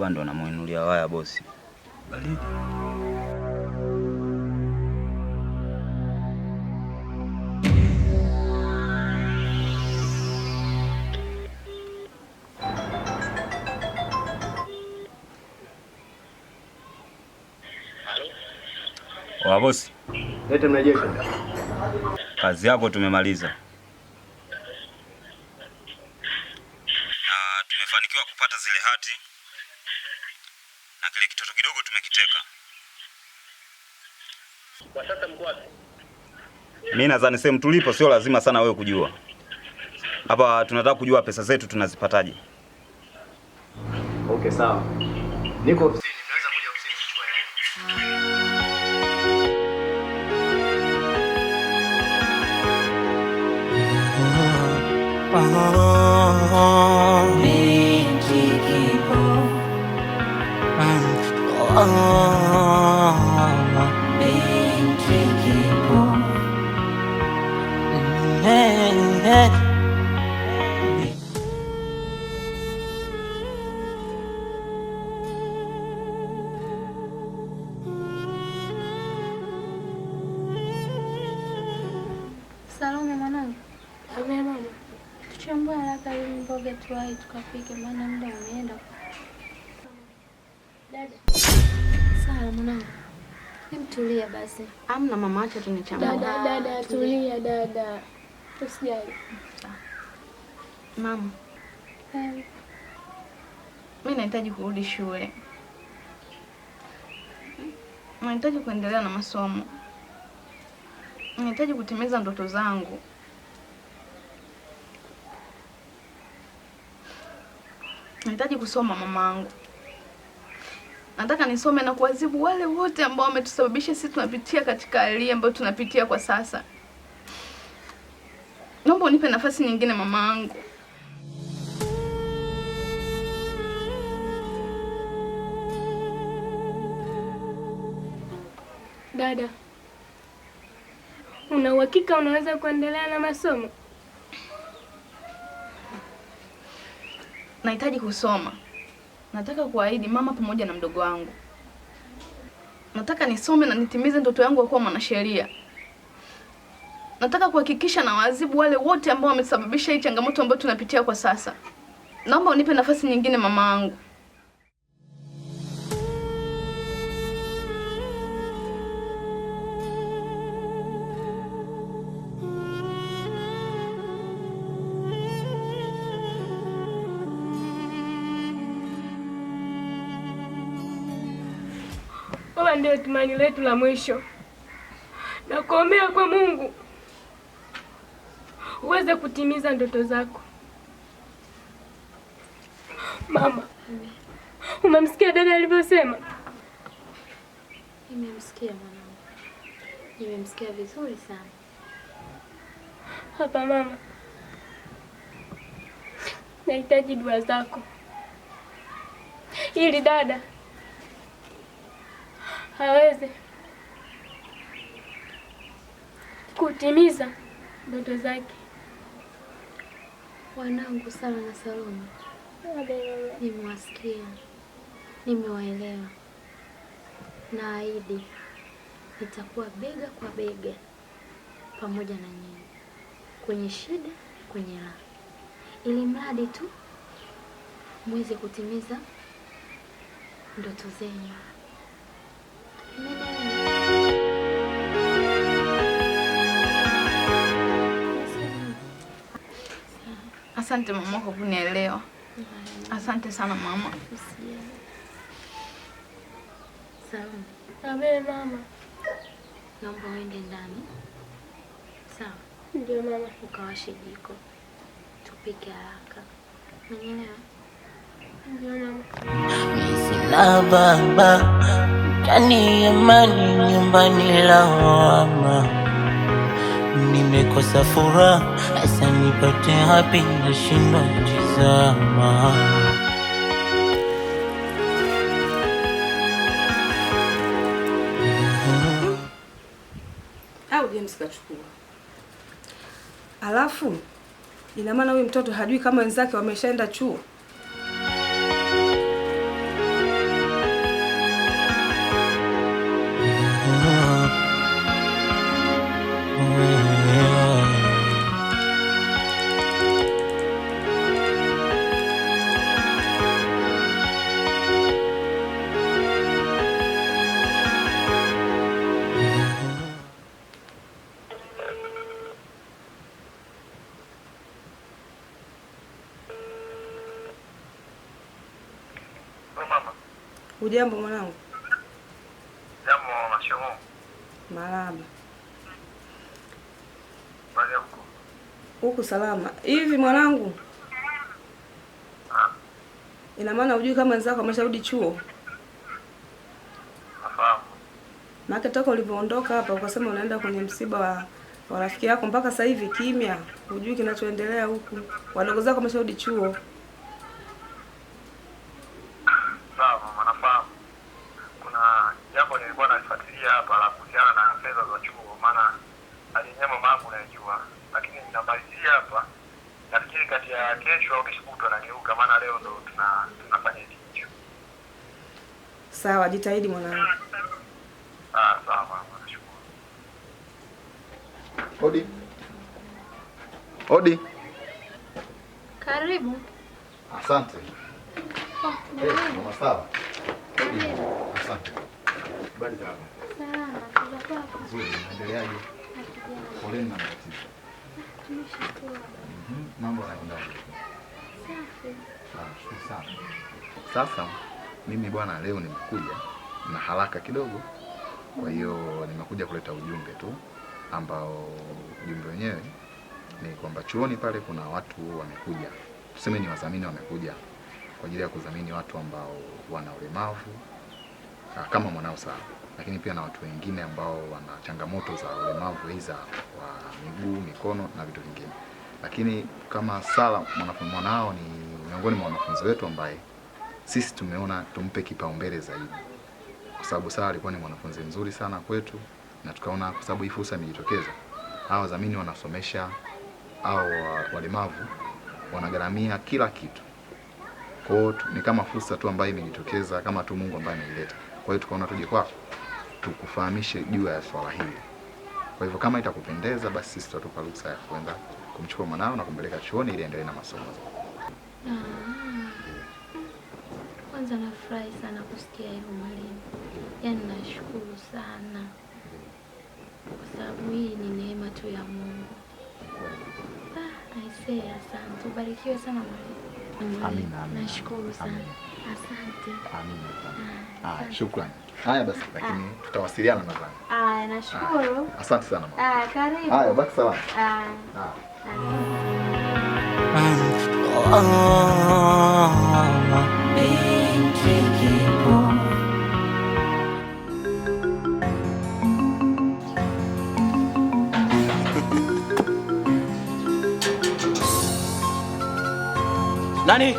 hapa ndo namuinulia waya bosi. Baridi. Wa bosi. Lete mrejesho. Kazi yako tumemaliza. Na tumefanikiwa kupata zile hati. Na kile kitoto kidogo tumekiteka. Kwa sasa mko wapi? Mimi nadhani sehemu tulipo sio lazima sana wewe kujua. Hapa tunataka kujua pesa zetu tunazipataje. Okay, sawa. Niko ofisini, naweza kuja ofisini kuchukua hela. Salome mwanangu. Amen mama. Tuchambue haraka ili mboga tuwai tukapike maana muda umeenda. Dada. Sawa mwanangu. Nimtulie basi. Amna mama, acha tunichambue. Dada, tulia dada. Usijali. Mama. Mimi nahitaji kurudi shule. Nahitaji kuendelea na masomo. Nahitaji kutimiza ndoto zangu. Nahitaji kusoma mamangu. Nataka nisome na kuadhibu wale wote ambao wametusababisha sisi tunapitia katika hali ambayo tunapitia kwa sasa. Naomba unipe nafasi nyingine mamangu. Dada. Una uhakika unaweza kuendelea na masomo? Nahitaji kusoma. Nataka kuahidi mama pamoja na mdogo wangu. Nataka nisome na nitimize ndoto yangu ya kuwa mwanasheria. Nataka kuhakikisha na waadhibu wale wote ambao wamesababisha hii changamoto ambayo tunapitia kwa sasa. Naomba unipe nafasi nyingine mamangu. Wewe ndio tumaini letu la mwisho. Nakuombea kwa Mungu uweze kutimiza ndoto zako. Mama, umemsikia dada alivyosema? Nimemsikia mwanangu. Nimemsikia vizuri sana. Hapa mama. Nahitaji dua zako. Ili dada haweze kutimiza ndoto zake. Wanangu Sala na Salome, nimewasikia, nimewaelewa. Naahidi nitakuwa bega kwa bega pamoja na nyinyi, kwenye shida, kwenye raha, ili mradi tu muweze kutimiza ndoto zenu. Asante mama kwa kunielewa. Asante sana mama. Sawa. Amen mama. Naomba uende ndani. Sawa. Ndio mama. Ukawashe jiko. Tupike haraka. Unanielewa? Ndio mama. Sina baba, ndani amani, nyumbani lawama. Nimekosa furaha, hasa nipate hapi, nashindwa kutizama. Au James kachukua. Alafu ina maana huyu mtoto hajui kama wenzake wameshaenda chuo. Ujambo mwanangu? Jambo mashomo. Marahaba. Bali huko. Huku salama. Hivi mwanangu? Ina maana hujui kama wenzako wamesharudi chuo? Nafahamu. Maana toka ulivyoondoka hapa ukasema unaenda kwenye msiba wa rafiki yako mpaka sasa hivi kimya. Hujui kinachoendelea huku. Wadogo zako wamesharudi chuo. Sawa, mama nafahamu. Kuna jambo nilikuwa nalifuatilia hapa la kuhusiana na fedha za chuo, maana alinyama mamangu najua. Lakini ninamalizia hapa. Nafikiri kati ya kesho au kesho kutwa nageuka, maana leo ndo tunafanya hicho. Sawa, jitahidi mwanangu. Sawa mama, nashukuru. Odi. Odi. Karibu. Asante. Mama sawa. Odi. Asante. Bali sana. Salama, kuja kwako. Nzuri, naendeleaje? Poleni na matatizo. Tumeshukuru. Mambo yanaendaje? Safi. Shukuru sana. Sasa mimi bwana leo nimekuja na haraka kidogo. Kwa hiyo nimekuja kuleta ujumbe tu ambao ujumbe wenyewe ni kwamba chuoni pale kuna watu wamekuja. Tuseme ni wadhamini wamekuja kwa ajili ya kudhamini watu ambao wana ulemavu kama mwanao sana. Lakini pia na watu wengine ambao wana changamoto za ulemavu hizo wa miguu, mikono na vitu vingine. Lakini kama Sala mwanao ni miongoni mwa wanafunzi wetu ambaye sisi tumeona tumpe kipaumbele zaidi. Kwa sababu Sala alikuwa ni mwanafunzi mzuri sana kwetu na tukaona kwa sababu hii fursa imejitokeza. Hao wadhamini wanasomesha au walemavu wanagharamia kila kitu. Kwa hiyo ni kama fursa tu ambayo imejitokeza kama tu Mungu ambaye ameileta. Kwa hiyo tukaona tuje kwako tukufahamishe juu ya swala hili. Kwa hivyo kama itakupendeza basi sisi tutatupa ruhusa ya kwenda kumchukua mwanao na kumpeleka chuoni ili aendelee na masomo. Kwanza nafurahi sana kusikia hilo mwalimu. Yaani nashukuru sana. Kwa sababu hii ni neema tu ya Mungu. Aisee, asante. Ubarikiwe sana mwalimu. Amina, amina. Nashukuru sana. Asante. Amina. Shukrani. Haya basi lakini tutawasiliana nadhani. Nashukuru. Asante sana mama. Karibu. Haya baki salama. Nani?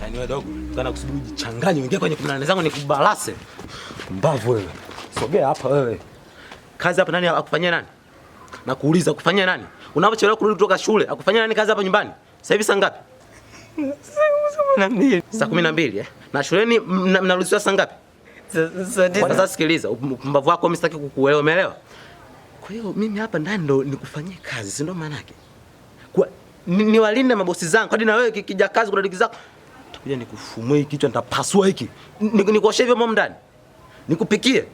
Yaani wewe dogo, kana kusubiri jichanganye uingie kwenye 18 zangu nikubalase. Mbavu wewe. Sogea hapa wewe. Kazi hapa nani akufanyia nani? Nakuuliza kufanyia nani? Unapochelewa kurudi kutoka shule, akufanyia nani kazi hapa nyumbani? Sasa hivi saa ngapi? Saa 12 eh. Na shuleni mnaruhusiwa saa ngapi? Sasa sikiliza, mbavu wako mimi sitaki kukuelewa, umeelewa? Kwa hiyo mimi hapa ndani ndo nikufanyie kazi, si ndo maana yake? Kwa niwalinde mabosi zangu, hadi na wewe kikija kazi kuna diki zako. Utakuja nikufumue hiki kichwa nitapasua hiki. Nikuoshe hivyo mom ndani. Nikupikie.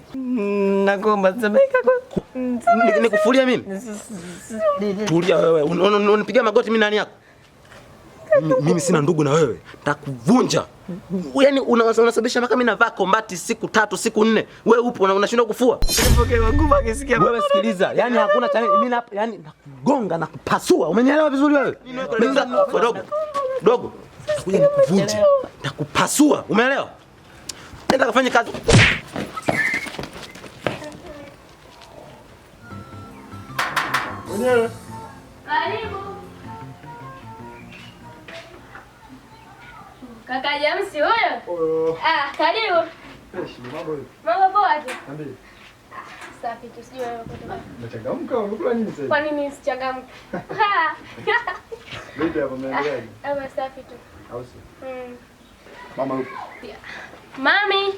Nakuomba semeka kwa. Nikufulia mimi. Tulia wewe. Unipigia magoti mimi nani yako? Mimi sina ndugu na wewe. Nitakuvunja. Yaani unasababisha mpaka mimi navaa kombati siku 3 siku 4. Wewe upo unashindwa kufua. Nipokee magumu akisikia. Wewe sikiliza. Yaani hakuna challenge mimi yaani nakugonga na kupasua. Umenielewa vizuri wewe? Mimi dogo. Dogo. Kuja nikuvunje. Nitakupasua. Umeelewa? Nenda kafanye kazi. Mwenyewe. Karibu. Kaka Jamsi huyo? Karibu. Mambo poa tu. Niambie. Safi tu, sijui wewe kutoka. Umechangamka, umekula nini sasa? Kwa nini nisichangamke? Vipi hapo umeendeleaje? Safi tu. Au si? Mama yupo. Mami.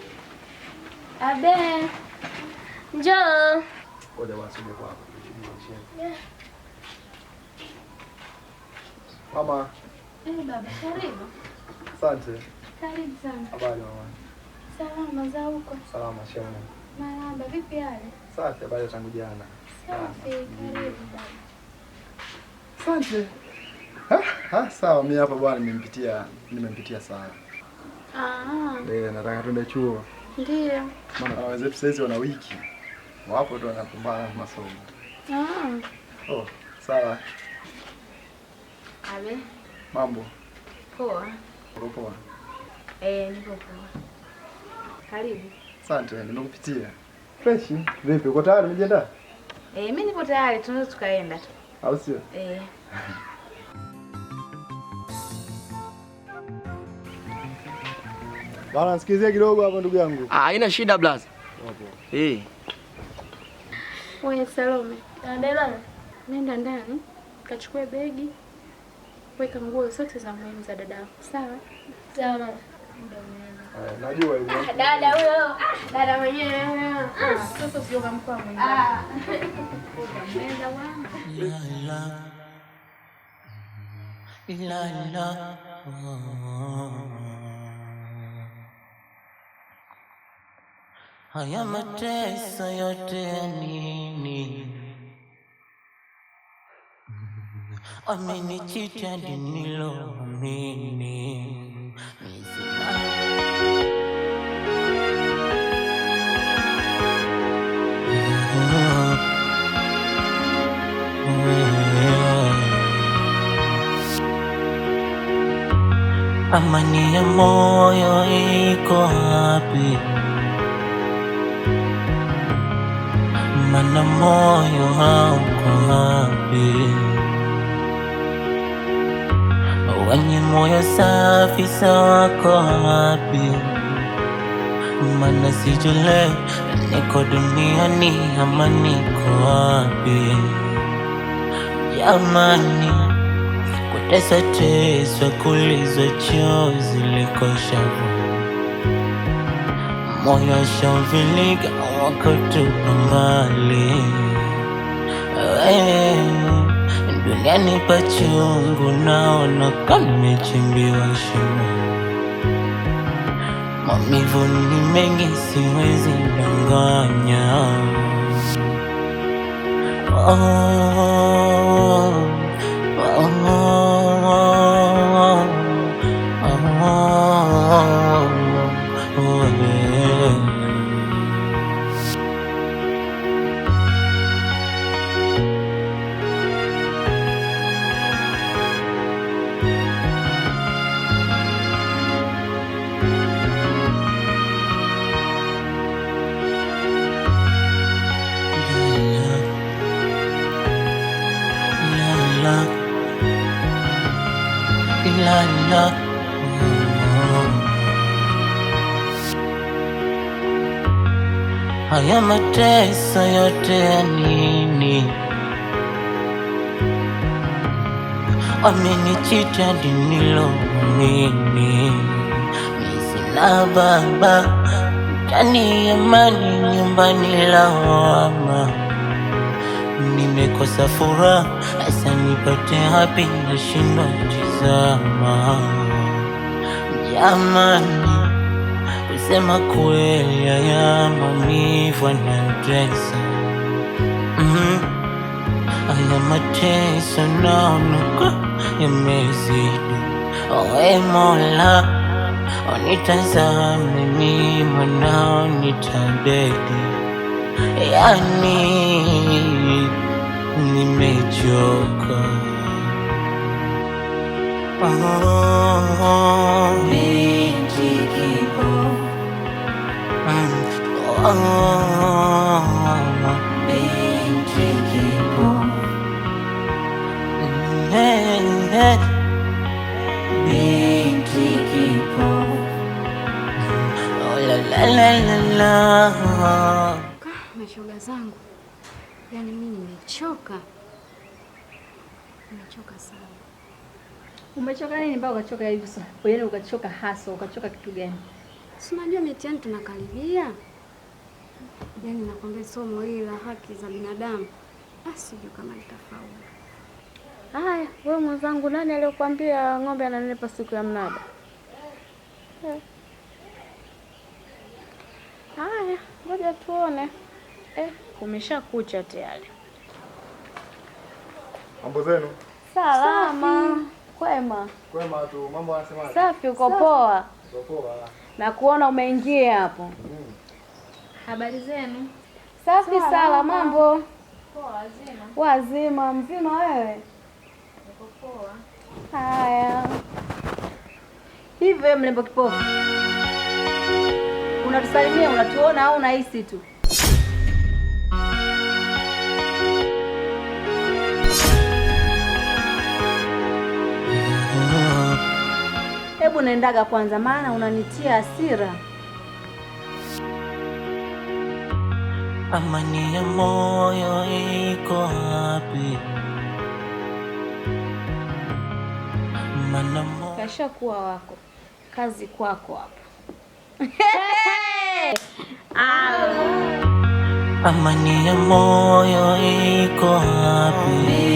Abe. Njoo. Ngoja wasije kwako. Mama. Baba, karibu. Asante. Karibu sana. Habari mama? Salama za huko? Salama shema. Marahaba, vipi hali? Safi, habari tangu jana. Safi, karibu baba. Asante. Sawa, mimi hapa bwana nimempitia sana. Nataka tuende chuo. Ndio. Maana wenzetu sasa wana wiki. Wapo tu wanapambana na masomo. Oh, sawa. Abe. Mambo. Poa. Uko poa? Niko poa. Karibu. Asante, nimekupitia. Fresh. Vipi, uko tayari umejiandaa? Mimi nipo tayari, tunaweza tukaenda tu. Au sio? Bana, sikizia kidogo hapa ndugu yangu. Haina shida blaza. Wewe Salome, nenda ndani, kachukue begi, weka nguo zote za muhimu za dadako. Sawa? Sawa. Najua hivyo. Dada huyo, dada mwenyewe. Sasa sio kama mkoa mwingine. Mwenza wangu. La. Haya mateso yote ya nini? Amenichiti hadi niloamini. Amani ya moyo iko wapi? Mana moyo hauko wapi? Wenye moyo safi wako wapi? Mana sijui niko duniani ama niko wapi? Jamani, kuteswa kulizwa chozi liko shavu, moyo shavilika wakatupa mbali. Duniani pachungu, naona kama nimechimbiwa shimo. Maumivu ni mengi, siwezi danganya. Haya mateso yote ya nini? Amenichiti hadi niloamini. Sina baba, mtani amani, nyumbani lawama. Nimekosa furaha, hasa nipate hapi, nashindwa tizama. Jamani, kusema kweli haya maumivu yanatesa. Haya mateso naona yamezidi. Ewe Mola, unitazame mimi mwanao nitadedi. Yani nimechoka. Binti kipo, binti kipo, binti kipo. Mashoga zangu, yani mimi nimechoka sana. Umechoka nini mpaka ukachoka hivi sasa? Yaani ukachoka hasa, ukachoka kitu gani? Si unajua mitihani tunakaribia. Yaani nakwambia somo hili la haki za binadamu, sijui kama nitafaulu. Haya, wewe mwenzangu, nani aliyokuambia ng'ombe ananenepa siku ya mnada? Haya, ngoja tuone. Kumesha kucha tayari. Mambo zenu? Salama. Kwema. Kwema tu. Mambo yanasemaje? Safi, uko poa? Uko poa. Na kuona umeingia hapo. Habari zenu? Safi sala, mambo? Poa, wazima. Wazima, mzima wewe? Niko poa. Haya. Hivi wewe mlembo kipofu. Unatusalimia, unatuona au unahisi tu? Hebu naendaga kwanza, maana unanitia hasira. Amani ya moyo iko wapi? Kasha kuwa wako. Kazi kwako hapa. Amani ya moyo iko wapi?